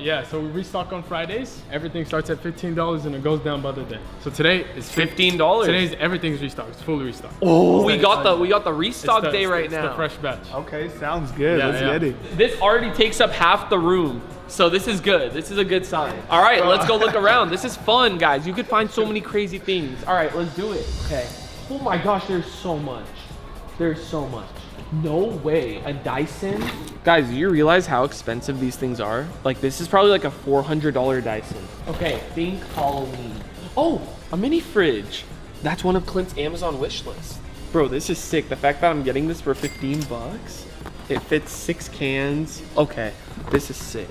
Yeah, so we restock on Fridays. Everything starts at $15 and it goes down by the day. So today is $15. Today's everything's restocked. It's fully restocked. Oh, we got the restock day right now. It's the fresh batch. Okay, sounds good. Yeah, Let's get it. This already takes up half the room. So this is good. This is a good sign. All right, let's go look around. This is fun, guys. You could find so many crazy things. All right, let's do it. Okay. Oh my gosh, there's so much. There's so much. No way, a Dyson? Guys, do you realize how expensive these things are? Like, this is probably like a $400 Dyson. Okay, think Halloween. Oh, a mini fridge. That's one of Clint's Amazon wish list. Bro, this is sick. The fact that I'm getting this for 15 bucks, it fits 6 cans. Okay, this is sick.